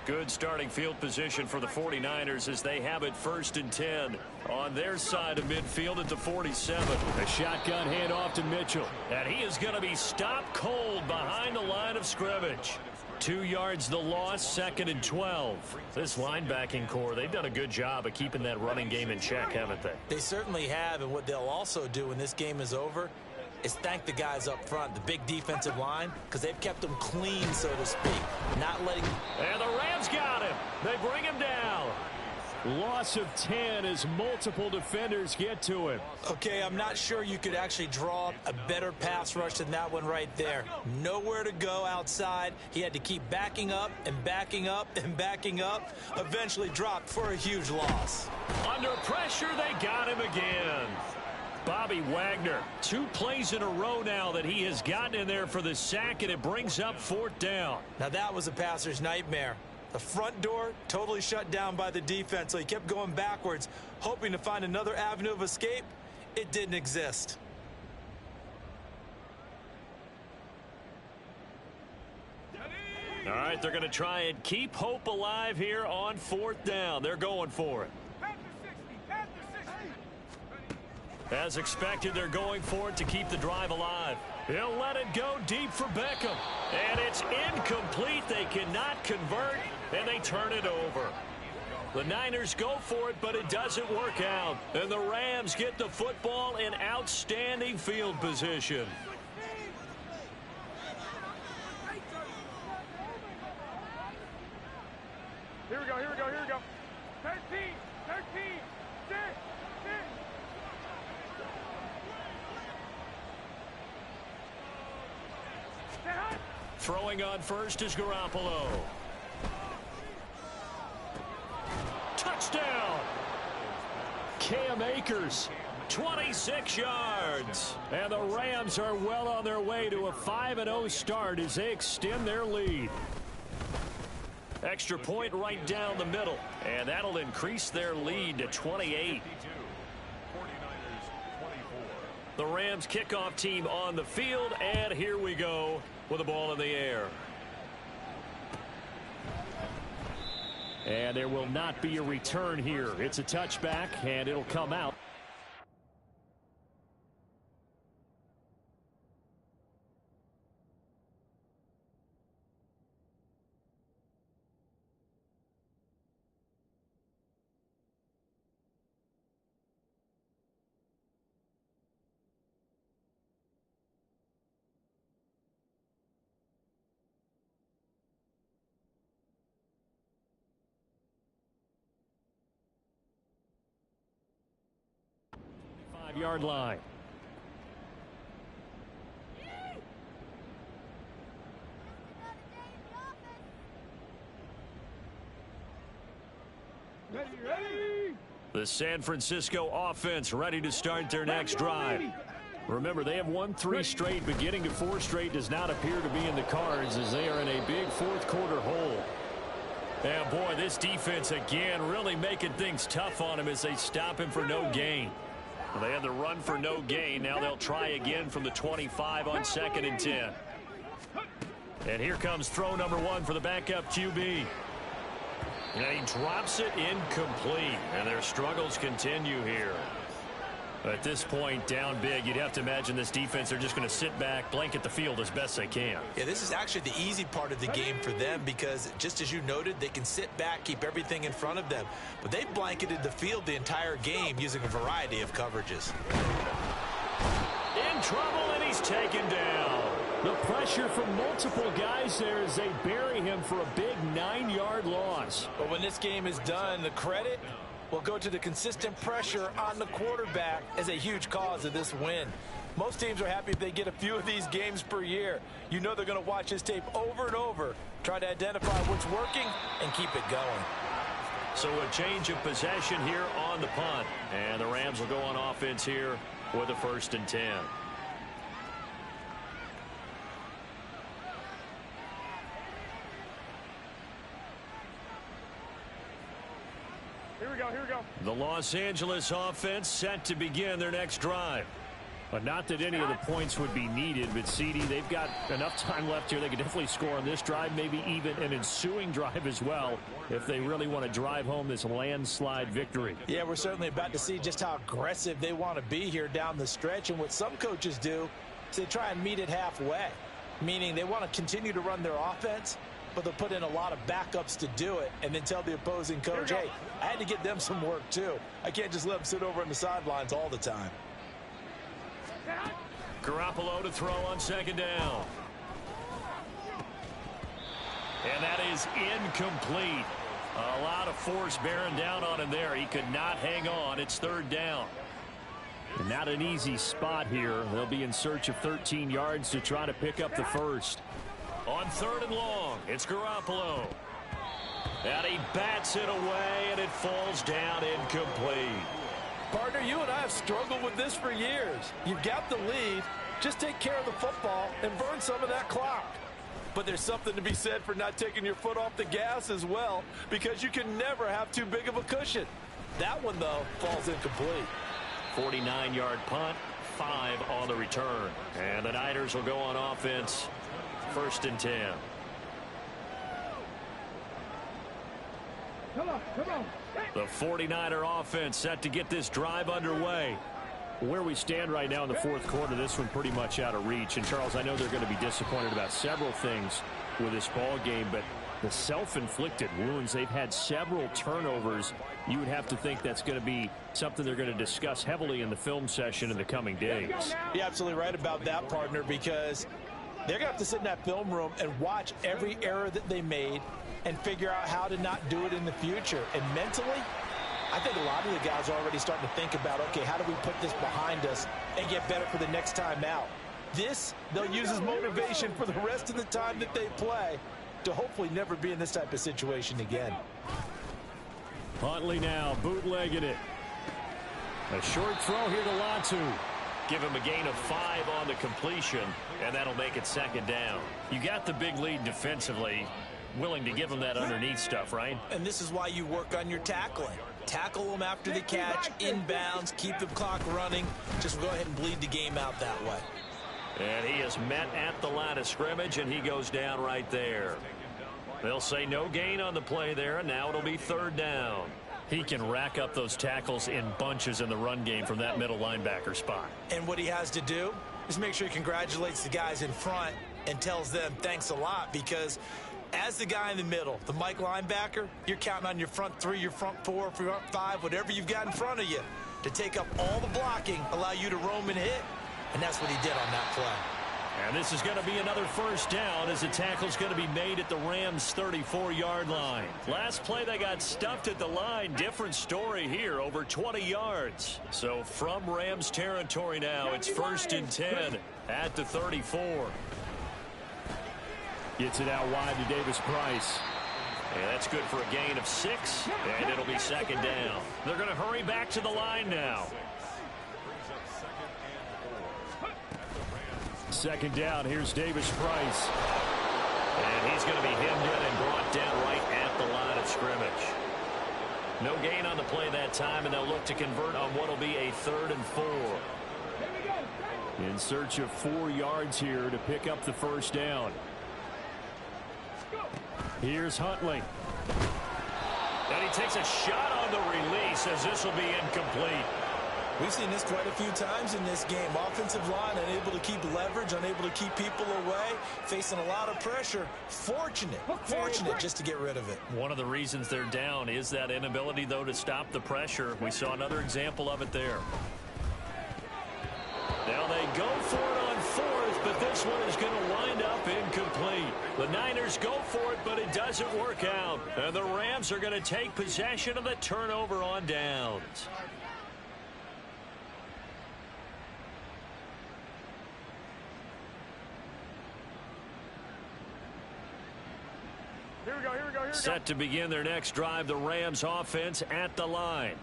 Good starting field position for the 49ers as they have it 1st and 10 on their side of midfield at the 47. A shotgun handoff to Mitchell. And he is going to be stopped cold behind the line of scrimmage. 2 yards the loss, 2nd and 12. This linebacking core, they've done a good job of keeping that running game in check, haven't they? They certainly have, and what they'll also do when this game is over is thank the guys up front, the big defensive line, because they've kept them clean, so to speak. Not letting... And the Rams got him. They bring him down. Loss of 10 as multiple defenders get to him. Okay, I'm not sure you could actually draw up a better pass rush than that one right there. Nowhere to go outside. He had to keep backing up and backing up and backing up. Eventually dropped for a huge loss. Under pressure, they got him again. Bobby Wagner, 2 plays in a row now that he has gotten in there for the sack, and it brings up 4th down. Now that was a passer's nightmare. The front door totally shut down by the defense, so he kept going backwards, hoping to find another avenue of escape. It didn't exist. All right, they're going to try and keep hope alive here on 4th down. They're going for it. As expected, they're going for it to keep the drive alive. He'll let it go deep for Beckham. And it's incomplete. They cannot convert, and they turn it over. The Niners go for it, but it doesn't work out. And the Rams get the football in outstanding field position. Here we go, here we go, here we go. 13, 13, 6, 6. Throwing on first is Garoppolo. Touchdown! Cam Akers, 26 yards. And the Rams are well on their way to a 5-0 start as they extend their lead. Extra point right down the middle. And that'll increase their lead to 28. The Rams kickoff team on the field, and here we go with the ball in the air. And there will not be a return here. It's a touchback, and it'll come out. 5-yard line. Ready. The San Francisco offense ready to start their next drive. Remember, they have won 3 straight. But getting to 4 straight does not appear to be in the cards as they are in a big fourth-quarter hole. And, boy, this defense, again, really making things tough on him as they stop him for no gain. Well, they had the run for no gain. Now they'll try again from the 25 on 2nd and 10. And here comes throw number 1 for the backup QB. And he drops it incomplete. And their struggles continue here. At this point, down big, you'd have to imagine this defense, they're just going to sit back, blanket the field as best they can. Yeah, this is actually the easy part of the game for them because, just as you noted, they can sit back, keep everything in front of them. But they've blanketed the field the entire game using a variety of coverages. In trouble, and he's taken down. The pressure from multiple guys there as they bury him for a big 9-yard loss. But when this game is done, the credit will go to the consistent pressure on the quarterback as a huge cause of this win. Most teams are happy if they get a few of these games per year. You know they're going to watch this tape over and over, try to identify what's working, and keep it going. So a change of possession here on the punt. And the Rams will go on offense here with a 1st and 10. Here we go. The Los Angeles offense set to begin their next drive. But not that any of the points would be needed, but CD, they've got enough time left here. They could definitely score on this drive, maybe even an ensuing drive as well, if they really want to drive home this landslide victory. Yeah, we're certainly about to see just how aggressive they want to be here down the stretch. And what some coaches do is they try and meet it halfway, meaning they want to continue to run their offense, but they'll put in a lot of backups to do it and then tell the opposing coach, hey, I had to get them some work too. I can't just let them sit over on the sidelines all the time. Garoppolo to throw on 2nd down. And that is incomplete. A lot of force bearing down on him there. He could not hang on. It's 3rd down. And not an easy spot here. They'll be in search of 13 yards to try to pick up the first. On 3rd and long, it's Garoppolo. And he bats it away, and it falls down incomplete. Partner, you and I have struggled with this for years. You've got the lead. Just take care of the football and burn some of that clock. But there's something to be said for not taking your foot off the gas as well, because you can never have too big of a cushion. That one, though, falls incomplete. 49-yard punt, 5 on the return. And the Niners will go on offense, 1st and 10. Come on. The 49er offense set to get this drive underway. Where we stand right now in the fourth quarter, this one pretty much out of reach. And, Charles, I know they're going to be disappointed about several things with this ball game, but the self-inflicted wounds, they've had several turnovers. You would have to think that's going to be something they're going to discuss heavily in the film session in the coming days. You're absolutely right about that, partner, because they're going to have to sit in that film room and watch every error that they made and figure out how to not do it in the future. And mentally, I think a lot of the guys are already starting to think about, okay, how do we put this behind us and get better for the next time out? This, they'll use as motivation for the rest of the time that they play to hopefully never be in this type of situation again. Huntley now bootlegging it. A short throw here to Latu. Give him a gain of 5 on the completion, and that'll make it 2nd down. You got the big lead defensively, willing to give him that underneath stuff, right? And this is why you work on your tackling. Tackle them after the catch, inbounds, keep the clock running. Just go ahead and bleed the game out that way. And he is met at the line of scrimmage, and he goes down right there. They'll say no gain on the play there, and now it'll be 3rd down. He can rack up those tackles in bunches in the run game from that middle linebacker spot. And what he has to do is make sure he congratulates the guys in front and tells them thanks a lot, because as the guy in the middle, the Mike linebacker, you're counting on your front 3, your front 4, front 5, whatever you've got in front of you to take up all the blocking, allow you to roam and hit. And that's what he did on that play. And this is going to be another first down as the tackle's going to be made at the Rams' 34-yard line. Last play they got stuffed at the line. Different story here, over 20 yards. So from Rams territory now, it's 1st and 10 at the 34. Gets it out wide to Davis Price. And that's good for a gain of 6, and it'll be 2nd down. They're going to hurry back to the line now. 2nd down, here's Davis Price. And he's going to be hemmed in and brought down right at the line of scrimmage. No gain on the play that time, and they'll look to convert on what will be a 3rd and 4. In search of 4 yards here to pick up the first down. Here's Huntley. And he takes a shot on the release as this will be incomplete. We've seen this quite a few times in this game. Offensive line unable to keep leverage, unable to keep people away, facing a lot of pressure. Fortunate just to get rid of it. One of the reasons they're down is that inability, though, to stop the pressure. We saw another example of it there. Now they go for it on 4th, but this one is going to wind up incomplete. The Niners go for it, but it doesn't work out. And the Rams are going to take possession of the turnover on downs. Here we go. Set to begin their next drive, the Rams offense at the line.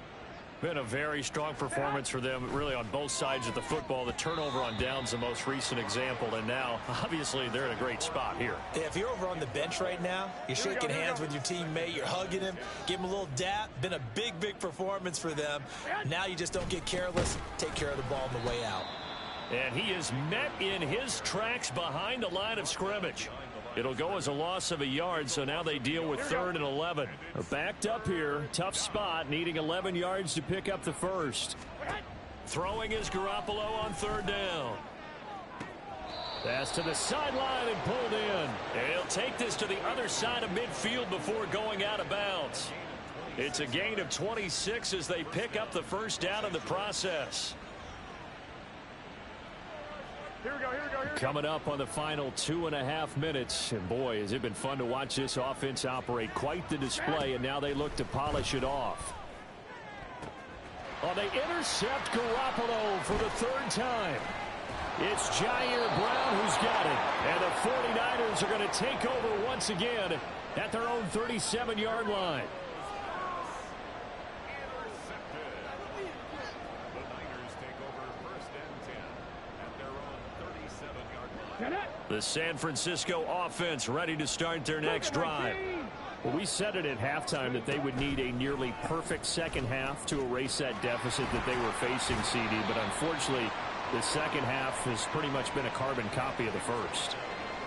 Been a very strong performance for them, really, on both sides of the football. The turnover on downs, the most recent example, and now, obviously, they're in a great spot here. Yeah, if you're over on the bench right now, you're shaking hands with your teammate, you're hugging him, give him a little dap. Been a big performance for them. Now you just don't get careless. Take care of the ball on the way out. And he is met in his tracks behind the line of scrimmage. It'll go as a loss of a yard, so now they deal with 3rd and 11. They're backed up here. Tough spot, needing 11 yards to pick up the first. Throwing is Garoppolo on 3rd down. Pass to the sideline and pulled in. And he'll take this to the other side of midfield before going out of bounds. It's a gain of 26 as they pick up the first down in the process. Here we go. Coming up on the final 2.5 minutes. And boy, has it been fun to watch this offense operate. Quite the display, and now they look to polish it off. Oh, they intercept Garoppolo for the 3rd time. It's Jair Brown who's got it. And the 49ers are going to take over once again at their own 37-yard line. The San Francisco offense ready to start their next drive. Well, we said it at halftime that they would need a nearly perfect second half to erase that deficit that they were facing, CD. But unfortunately, the second half has pretty much been a carbon copy of the first.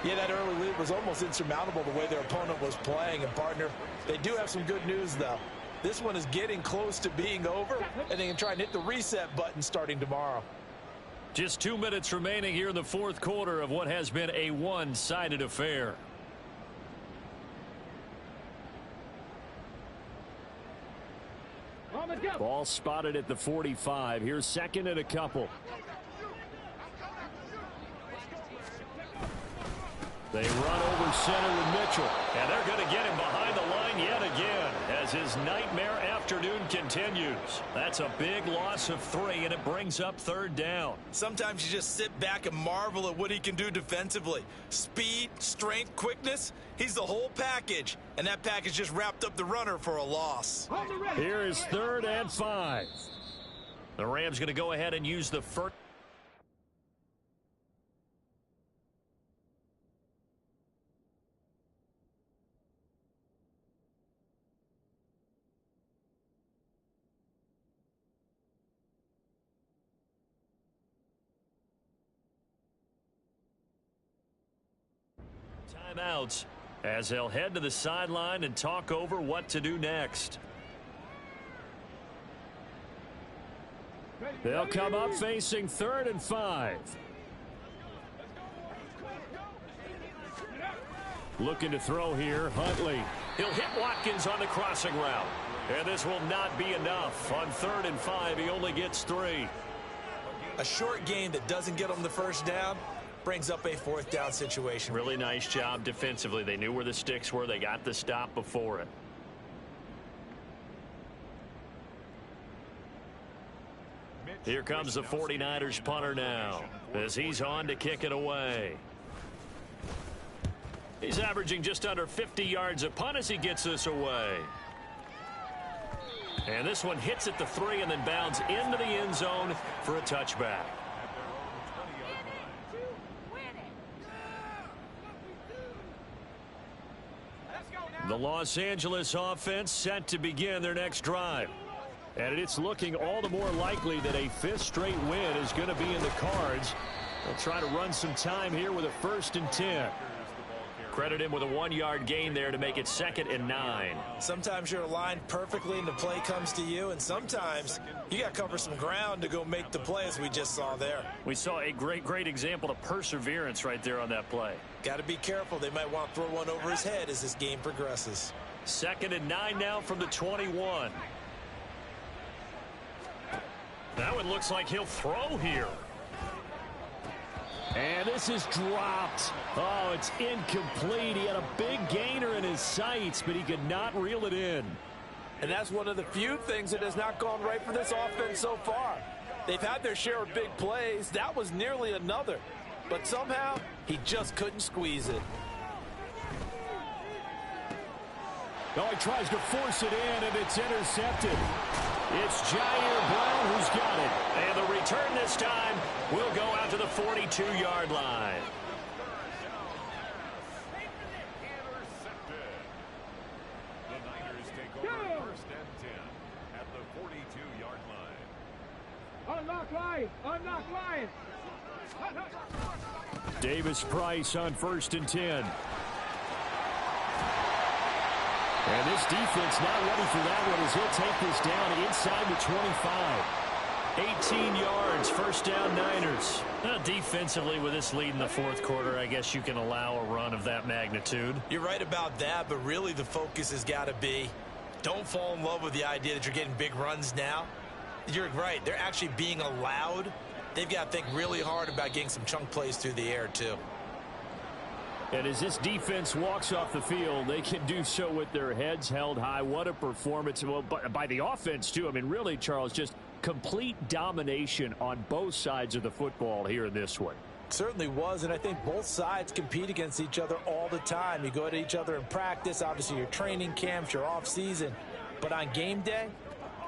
Yeah, that early lead was almost insurmountable the way their opponent was playing. And, partner, they do have some good news, though. This one is getting close to being over, and they can try and hit the reset button starting tomorrow. Just 2 minutes remaining here in the 4th quarter of what has been a one-sided affair. Ball spotted at the 45. Here's 2nd and a couple. They run over center with Mitchell. And they're going to get him behind the line yet again as his nightmare afternoon continues. That's a big loss of 3, and it brings up 3rd down. Sometimes you just sit back and marvel at what he can do defensively. Speed, strength, quickness. He's the whole package. And that package just wrapped up the runner for a loss. Here is 3rd and 5. The Rams going to go ahead and use the first. Timeouts as they'll head to the sideline and talk over what to do next. They'll come up facing 3rd and 5. Looking to throw here, Huntley. He'll hit Watkins on the crossing route. And this will not be enough. On 3rd and 5, he only gets 3. A short game that doesn't get him the first down, brings up a 4th down situation. Really nice job defensively. They knew where the sticks were. They got the stop before it. Here comes the 49ers punter now as he's on to kick it away. He's averaging just under 50 yards a punt as he gets this away. And this one hits at the 3 and then bounds into the end zone for a touchback. The Los Angeles offense set to begin their next drive. And it's looking all the more likely that a 5th straight win is going to be in the cards. They'll try to run some time here with a 1st and 10. Credit him with a 1-yard gain there to make it 2nd and 9. Sometimes you're aligned perfectly and the play comes to you, and sometimes you got to cover some ground to go make the play, as we just saw there. We saw a great example of perseverance right there on that play. Got to be careful. They might want to throw one over his head as this game progresses. 2nd and 9 now from the 21. That one looks like he'll throw here. And this is dropped. Oh, it's incomplete. He had a big gainer in his sights, but he could not reel it in. And that's one of the few things that has not gone right for this offense so far. They've had their share of big plays. That was nearly another. But somehow, he just couldn't squeeze it. Oh, he tries to force it in, and it's intercepted. It's Jair Brown who's got it. And the return this time will go out to the 42-yard line. Intercepted. The Niners take over 1st and 10 at the 42-yard line. Unlock line! Unlock line! Davis Price on 1st and 10. And this defense not ready for that one as he'll take this down inside the 25. 18 yards, 1st down Niners. Defensively with this lead in the 4th quarter, I guess you can allow a run of that magnitude. You're right about that, but really the focus has got to be, don't fall in love with the idea that you're getting big runs now. You're right. They're actually being allowed. They've got to think really hard about getting some chunk plays through the air, too. And as this defense walks off the field, they can do so with their heads held high. What a performance. Well, by the offense, too. I mean, really, Charles, just complete domination on both sides of the football here in this one. Certainly was, and I think both sides compete against each other all the time. You go at each other in practice, obviously your training camps, your off season. But on game day,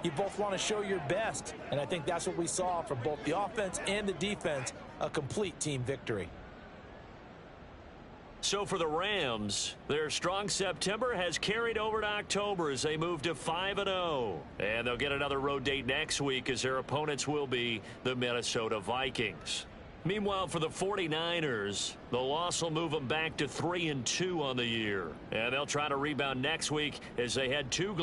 you both want to show your best. And I think that's what we saw from both the offense and the defense, a complete team victory. So for the Rams, their strong September has carried over to October as they move to 5-0. And they'll get another road date next week as their opponents will be the Minnesota Vikings. Meanwhile, for the 49ers, the loss will move them back to 3-2 on the year. And they'll try to rebound next week as they had 2